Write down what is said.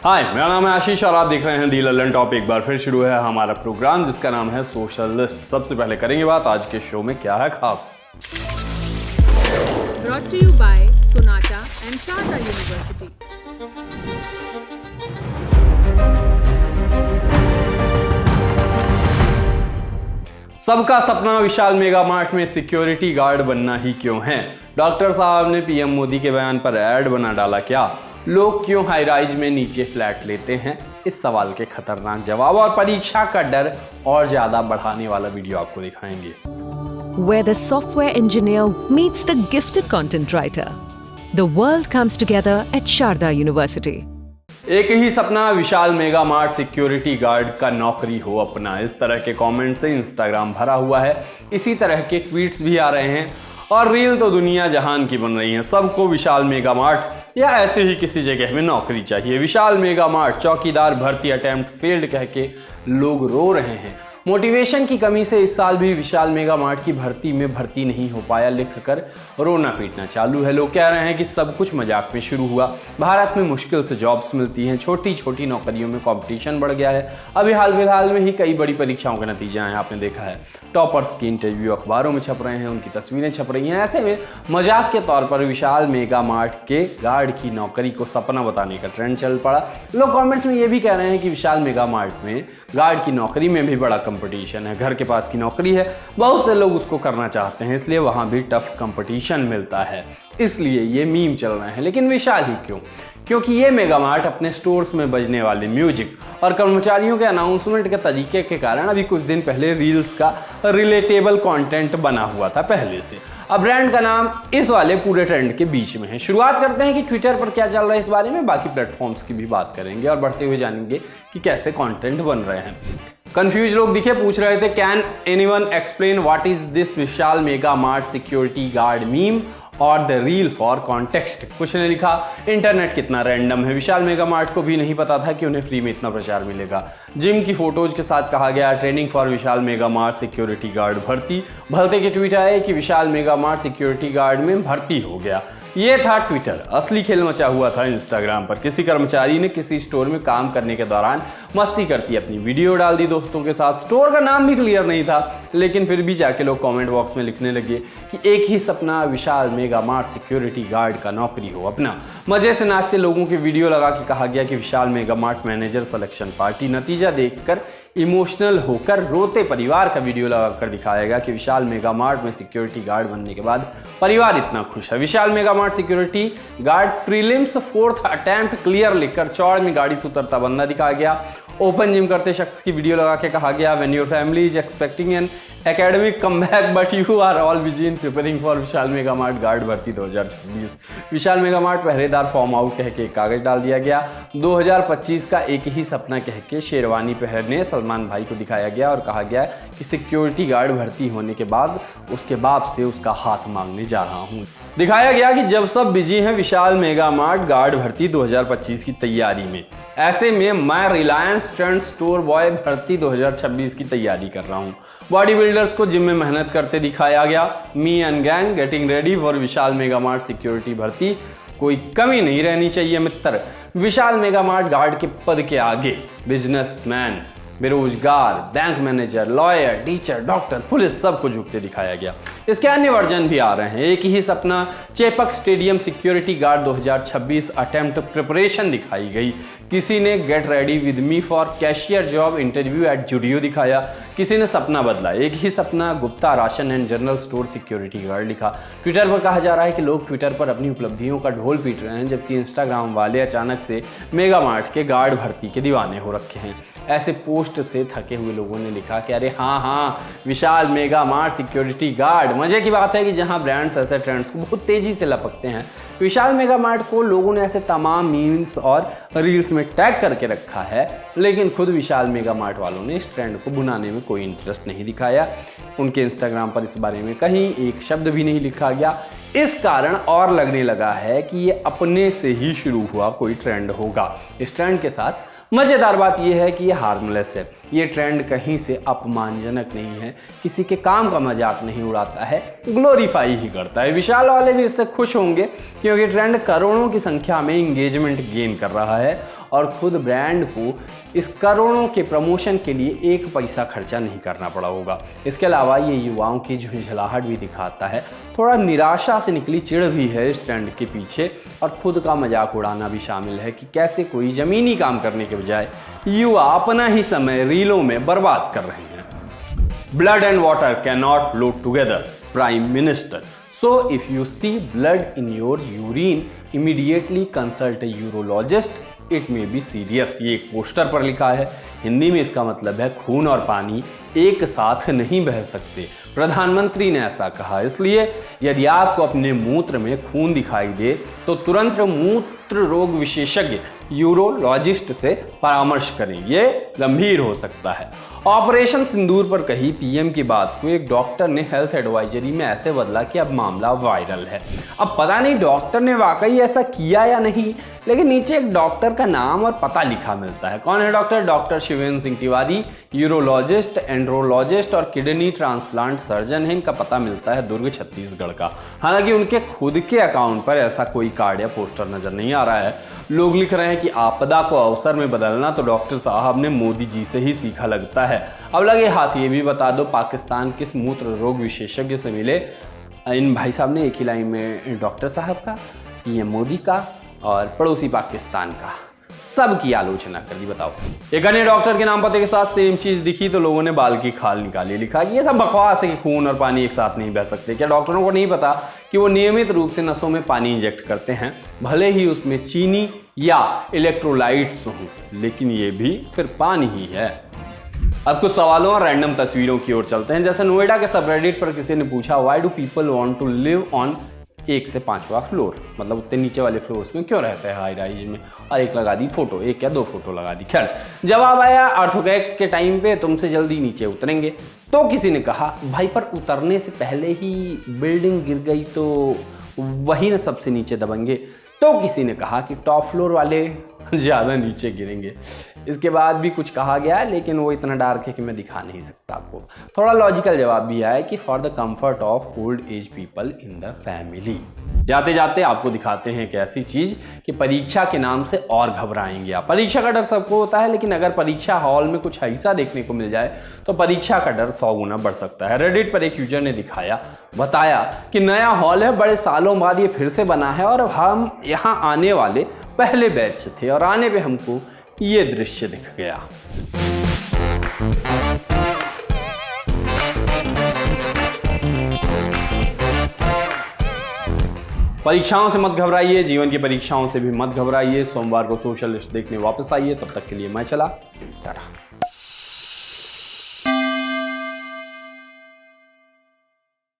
हाय, मेरा नाम है आशीष और आप देख रहे हैं दी लल्लन टॉप। एक बार फिर शुरू है हमारा प्रोग्राम जिसका नाम है सोशल लिस्ट। सबसे पहले करेंगे बात आज के शो में क्या है खास। Brought to you by Sonata and Sharda University. सबका सपना विशाल मेगा मार्ट में सिक्योरिटी गार्ड बनना ही क्यों है? डॉक्टर साहब ने पीएम मोदी के बयान पर ऐड बना डाला क्या? लोग क्यों हाई राइज में नीचे फ्लैट लेते हैं? इस सवाल के खतरनाक जवाब और परीक्षा का डर और ज्यादा बढ़ाने वाला वीडियो आपको दिखाएंगे। Where the software engineer meets the gifted content writer. The world comes together at Sharda University. एक ही सपना विशाल मेगा मार्ट सिक्योरिटी गार्ड का नौकरी हो अपना। इस तरह के कमेंट से इंस्टाग्राम भरा हुआ है। इसी तरह के ट्वीट्स भी आ रहे हैं और रील तो दुनिया जहान की बन रही है। सबको विशाल मेगा मार्ट या ऐसे ही किसी जगह में नौकरी चाहिए। विशाल मेगा मार्ट चौकीदार भर्ती अटेम्प्ट फेल्ड कह के लोग रो रहे हैं। मोटिवेशन की कमी से इस साल भी विशाल मेगा मार्ट की भर्ती में भर्ती नहीं हो पाया लिखकर रोना पीटना चालू है। लोग कह रहे हैं कि सब कुछ मजाक में शुरू हुआ। भारत में मुश्किल से जॉब्स मिलती हैं, छोटी छोटी नौकरियों में कंपटीशन बढ़ गया है। अभी हाल फिलहाल में ही कई बड़ी परीक्षाओं के नतीजे आए, आपने देखा है। टॉपर्स की इंटरव्यू अखबारों में छप रहे हैं, उनकी तस्वीरें छप रही हैं। ऐसे में मजाक के तौर पर विशाल मेगा मार्ट के गार्ड की नौकरी को सपना बताने का ट्रेंड चल पड़ा। लोग कॉमेंट्स में ये भी कह रहे हैं कि विशाल मेगा मार्ट में गार्ड की नौकरी में भी बड़ा कंपटीशन है। घर के पास की नौकरी है, बहुत से लोग उसको करना चाहते हैं, इसलिए वहां भी टफ कंपटीशन मिलता है, इसलिए ये मीम चल रहे हैं। लेकिन विशाल ही क्यों? क्योंकि ये मेगा मार्ट अपने स्टोर्स में बजने वाले म्यूजिक और कर्मचारियों के अनाउंसमेंट के तरीके के कारण अभी कुछ दिन पहले रील्स का रिलेटेबल कंटेंट बना हुआ था पहले से। अब ब्रांड का नाम इस वाले पूरे ट्रेंड के बीच में है। शुरुआत करते हैं कि ट्विटर पर क्या चल रहा है इस बारे में, बाकी प्लेटफॉर्म्स की भी बात करेंगे और बढ़ते हुए जानेंगे कि कैसे कंटेंट बन रहे हैं। कंफ्यूज लोग दिखे, पूछ रहे थे can anyone explain what is this Vishal mega mart security guard meme और द रील फॉर कॉन्टेक्स्ट। कुछ ने लिखा इंटरनेट कितना रैंडम है, विशाल मेगा मार्ट को भी नहीं पता था कि उन्हें फ्री में इतना प्रचार मिलेगा। जिम की फोटोज के साथ कहा गया training for Vishal mega mart security guard भर्ती। भलते के ट्वीट आए कि Vishal mega mart security guard में भर्ती हो गया। ये था ट्विटर। असली खेल मचा हुआ था इंस्टाग्राम पर। किसी कर्मचारी ने किसी स्टोर में काम करने के दौरान मस्ती करती अपनी वीडियो डाल दी दोस्तों के साथ। स्टोर का नाम भी क्लियर नहीं था, लेकिन फिर भी जाके लोग कमेंट बॉक्स में लिखने लगे कि एक ही सपना विशाल मेगा मार्ट सिक्योरिटी गार्ड का नौकरी हो अपना। मजे से नाचते लोगों की वीडियो लगा के कहा गया कि Vishal mega mart manager selection party. नतीजा देखकर इमोशनल होकर रोते परिवार का वीडियो लगाकर दिखाया गया कि विशाल मेगा मार्ट में सिक्योरिटी गार्ड बनने के बाद परिवार इतना खुश है। Vishal mega mart security guard prelims 4th attempt clear लिखकर चौड़ में गाड़ी से उतरता बंदा दिखाया गया। ओपन जिम करते शख्स की वीडियो लगा के कहा गया when your family is expecting an academic comeback but you are all busy in preparing for Vishal mega Mart guard भर्ती 2026। विशाल मेगा मार्ट पहरेदार फॉर्म आउट कह के कागज डाल दिया गया। 2025 का एक ही सपना कह के शेरवानी पहनने सलमान भाई को दिखाया गया और कहा गया कि सिक्योरिटी गार्ड भर्ती होने के बाद उसके बाप से उसका हाथ मांगने जा रहा हूँ। दिखाया गया कि जब सब बिजी हैं विशाल मेगा मार्ट गार्ड भर्ती 2025 की तैयारी में, ऐसे में मैं रिलायंस ट्रेंड स्टोर बॉय भर्ती 2026 की तैयारी कर रहा हूँ। बॉडी बिल्डर्स को जिम में मेहनत करते दिखाया गया। Me and gang getting ready for Vishal mega mart security भर्ती। कोई कमी नहीं रहनी चाहिए मित्र। विशाल मेगा मार्ट गार्ड के पद के आगे बिजनेसमैन, बेरोजगार, bank manager, lawyer, teacher, doctor, police सबको झुकते दिखाया गया। इसके अन्य वर्जन भी आ रहे हैं। एक ही सपना Chepauk stadium security guard 2026 attempt preparation दिखाई गई। किसी ने get ready with me for cashier job interview at Judeo दिखाया। किसी ने सपना बदला। एक ही सपना Gupta ration and general store security guard लिखा। ट्विटर पर कहा जा रहा है कि लोग ट्विटर पर अपनी उपलब्धियों का ढोल पीट रहे हैं, जबकि इंस्टाग्राम वाले अचानक से मेगा मार्ट के गार्ड भर्ती के दीवाने हो रखे हैं। ऐसे पोस्ट से थके हुए लोगों ने लिखा कि अरे हाँ विशाल मेगा मार्ट सिक्योरिटी गार्ड। मजे की बात है कि जहां ब्रांड्स ऐसे ट्रेंड्स को बहुत तेजी से लपकते हैं, विशाल मेगा मार्ट को लोगों ने ऐसे तमाम मीम्स और रील्स में टैग करके रखा है, लेकिन खुद विशाल मेगा मार्ट वालों ने इस ट्रेंड को बुनाने में कोई इंटरेस्ट नहीं दिखाया। उनके इंस्टाग्राम पर इस बारे में कहीं एक शब्द भी नहीं लिखा गया। इस कारण और लगने लगा है कि ये अपने से ही शुरू हुआ कोई ट्रेंड होगा। इस ट्रेंड के साथ मज़ेदार बात यह है कि ये हार्मलेस है। ये ट्रेंड कहीं से अपमानजनक नहीं है, किसी के काम का मजाक नहीं उड़ाता है, ग्लोरीफाई ही करता है। विशाल वाले भी इससे खुश होंगे क्योंकि ट्रेंड करोड़ों की संख्या में इंगेजमेंट गेन कर रहा है और खुद ब्रांड को इस करोड़ों के प्रमोशन के लिए एक पैसा खर्चा नहीं करना पड़ा होगा। इसके अलावा ये युवाओं की झुंझलाहट भी दिखाता है, थोड़ा निराशा से निकली चिढ़ भी है इस ट्रेंड के पीछे, और खुद का मजाक उड़ाना भी शामिल है कि कैसे कोई ज़मीनी काम करने के बजाय युवा अपना ही समय रीलों में बर्बाद कर रहे हैं। Blood and water cannot flow together, Prime Minister. So if you see blood in your urine, immediately consult a urologist. It may be serious. ये एक पोस्टर पर लिखा है। हिंदी में इसका मतलब है खून और पानी एक साथ नहीं बह सकते। प्रधानमंत्री ने ऐसा कहा, इसलिए यदि आपको अपने मूत्र में खून दिखाई दे तो तुरंत मूत्र रोग विशेषज्ञ यूरोलॉजिस्ट से परामर्श करें, ये गंभीर हो सकता है। ऑपरेशन सिंदूर पर कही पीएम की बात को एक डॉक्टर ने हेल्थ एडवाइजरी में ऐसे बदला कि अब मामला वायरल है। अब पता नहीं डॉक्टर ने वाकई ऐसा किया या नहीं, लेकिन नीचे एक डॉक्टर का नाम और पता लिखा मिलता है। कौन है doctor? Doctor Shivendra Singh Tiwari, urologist, andrologist और किडनी ट्रांसप्लांट सर्जन है। इनका पता मिलता है दुर्ग छत्तीसगढ़ का। हालांकि उनके खुद के अकाउंट पर ऐसा कोई कार्ड या पोस्टर नजर नहीं आ रहा है। लोग लिख रहे हैं कि आपदा को अवसर में बदलना तो डॉक्टर साहब ने मोदी जी से ही सीखा लगता है। अब लगे हाथ ये भी बता दो, पाकिस्तान किस मूत्र रोग विशेषज्ञ से मिले? इन भाई साहब ने एक ही लाइन में डॉक्टर साहब का, पीएम मोदी का और पड़ोसी पाकिस्तान का सब की आलोचना कर दी। बताओ, एक अन्य डॉक्टर के नाम पते के साथ सेम चीज दिखी तो लोगों ने बाल की खाल निकाली। लिखा ये सब बकवास है कि खून और पानी एक साथ नहीं बह सकते। क्या डॉक्टरों को नहीं पता कि वो नियमित रूप से नसों में पानी इंजेक्ट करते हैं, भले ही उसमें चीनी या इलेक्ट्रोलाइट्स हों, लेकिन ये भी फिर पानी ही है। अब कुछ सवालों और रैंडम तस्वीरों की ओर चलते हैं। जैसे नोएडा के सबरेडिट पर किसी ने पूछा, why do people want to live on 1 से 5वां फ्लोर, मतलब उतने नीचे वाले फ्लोर्स में क्यों रहते हैं हाई राइज में? और एक लगा दी फोटो, एक या 2 फोटो लगा दी। खैर, जवाब आया अर्थक्वेक के टाइम पे तुमसे जल्दी नीचे उतरेंगे। तो किसी ने कहा, भाई पर उतरने से पहले ही बिल्डिंग गिर गई तो वही ना सबसे नीचे दबेंगे। तो किसी ने कहा कि टॉप फ्लोर वाले ज़्यादा नीचे गिरेंगे। इसके बाद भी कुछ कहा गया, लेकिन वो इतना डार्क है कि मैं दिखा नहीं सकता आपको। थोड़ा लॉजिकल जवाब भी आया कि for the comfort of old age people in the family. जाते जाते आपको दिखाते हैं एक ऐसी चीज़ कि परीक्षा के नाम से और घबराएंगे आप। परीक्षा का डर सबको होता है, लेकिन अगर परीक्षा हॉल में कुछ ऐसा देखने को मिल जाए तो परीक्षा का डर 100 गुना बढ़ सकता है। रेडिट पर एक यूजर ने बताया कि नया हॉल है, बड़े सालों बाद ये फिर से बना है और हम यहाँ आने वाले पहले बैच थे और आने पे हमको ये दृश्य दिख गया। परीक्षाओं से मत घबराइए, जीवन की परीक्षाओं से भी मत घबराइए। सोमवार को सोशल लिस्ट देखने वापस आइए। तब तक के लिए मैं चला, टाटा।